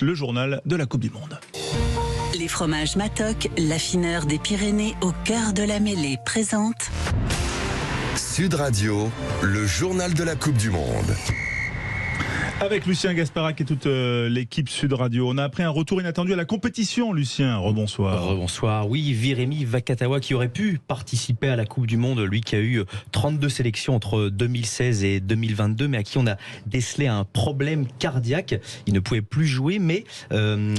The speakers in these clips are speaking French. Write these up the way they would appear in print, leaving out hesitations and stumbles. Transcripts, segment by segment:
Le journal de la Coupe du Monde. Les fromages Matoc, l'affineur des Pyrénées au cœur de la mêlée, présente Sud Radio, le journal de la Coupe du Monde. Avec Lucien Gasparac et toute l'équipe Sud Radio. On a appris un retour inattendu à la compétition, Lucien. Rebonsoir. Rebonsoir. Oui, Virimi Vakatawa qui aurait pu participer à la Coupe du Monde, lui qui a eu 32 sélections entre 2016 et 2022, mais à qui on a décelé un problème cardiaque. Il ne pouvait plus jouer, mais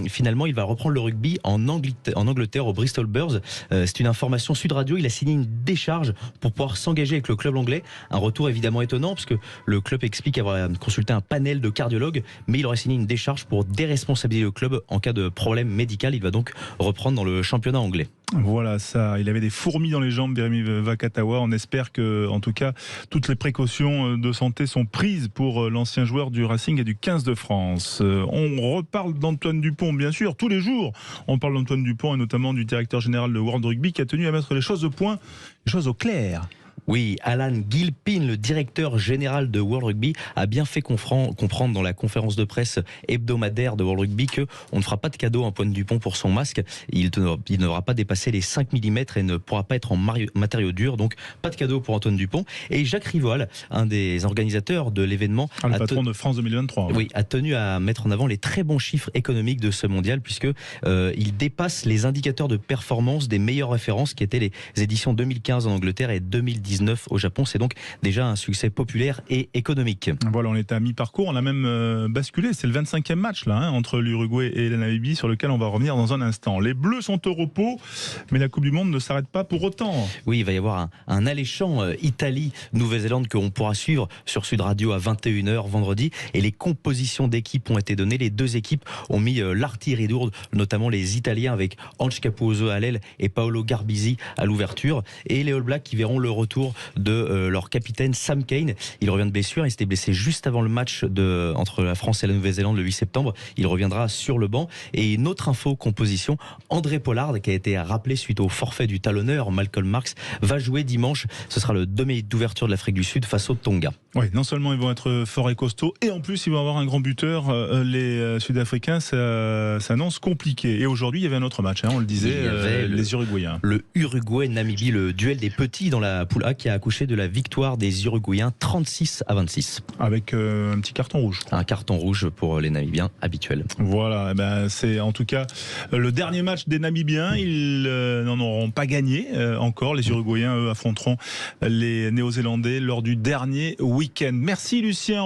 finalement, il va reprendre le rugby en Angleterre au Bristol Bears. C'est une information Sud Radio. Il a signé une décharge pour pouvoir s'engager avec le club anglais. Un retour évidemment étonnant, parce que le club explique avoir consulté un panel de cardiologue, mais il aurait signé une décharge pour déresponsabiliser le club en cas de problème médical. Il va donc reprendre dans le championnat anglais. Voilà, ça. Il avait des fourmis dans les jambes, Virimi Vakatawa. On espère que, en tout cas, toutes les précautions de santé sont prises pour l'ancien joueur du Racing et du 15 de France. On reparle d'Antoine Dupont, bien sûr, tous les jours. On parle d'Antoine Dupont et notamment du directeur général de World Rugby qui a tenu à mettre les choses au point, les choses au clair. Oui, Alan Gilpin, le directeur général de World Rugby, a bien fait comprendre dans la conférence de presse hebdomadaire de World Rugby qu'on ne fera pas de cadeau à Antoine Dupont pour son masque. Il ne devra pas dépasser les 5 mm et ne pourra pas être en matériaux durs. Donc, pas de cadeau pour Antoine Dupont. Et Jacques Rivoal, un des organisateurs de l'événement, le patron de France 2023. Oui, a tenu à mettre en avant les très bons chiffres économiques de ce mondial, puisque il dépasse les indicateurs de performance des meilleures références qui étaient les éditions 2015 en Angleterre et 2019 au Japon. C'est donc déjà un succès populaire et économique. Voilà, on est à mi-parcours, on a même basculé. C'est le 25e match là, entre l'Uruguay et la Namibie, sur lequel on va revenir dans un instant. Les Bleus sont au repos, mais la Coupe du Monde ne s'arrête pas pour autant. Oui, il va y avoir un alléchant Italie-Nouvelle-Zélande que l'on pourra suivre sur Sud Radio à 21h vendredi. Et les compositions d'équipes ont été données. Les deux équipes ont mis l'artillerie lourde, notamment les Italiens avec Ange Capozzo à l'aile et Paolo Garbisi à l'ouverture. Et les All Blacks qui verront le retour de leur capitaine Sam Cane. Il revient de blessure, il s'était blessé juste avant le match entre la France et la Nouvelle-Zélande le 8 septembre. Il reviendra sur le banc. Et une autre info composition, André Pollard, qui a été rappelé suite au forfait du talonneur Malcolm Marx, va jouer dimanche. Ce sera le demi d'ouverture de l'Afrique du Sud face au Tonga. Oui, non seulement ils vont être forts et costauds, et en plus ils vont avoir un grand buteur. Les Sud-Africains, ça s'annonce compliqué. Et aujourd'hui, il y avait un autre match, on le disait, les Uruguayens. Le Uruguay-Namibie, le duel des petits dans la poule A, qui a accouché de la victoire des Uruguayens 36-26. Avec un petit carton rouge. Un carton rouge pour les Namibiens habituels. Voilà, c'est en tout cas le dernier match des Namibiens. Ils n'en auront pas gagné encore. Les Uruguayens, eux, affronteront les Néo-Zélandais lors du dernier week-end. Merci Lucien.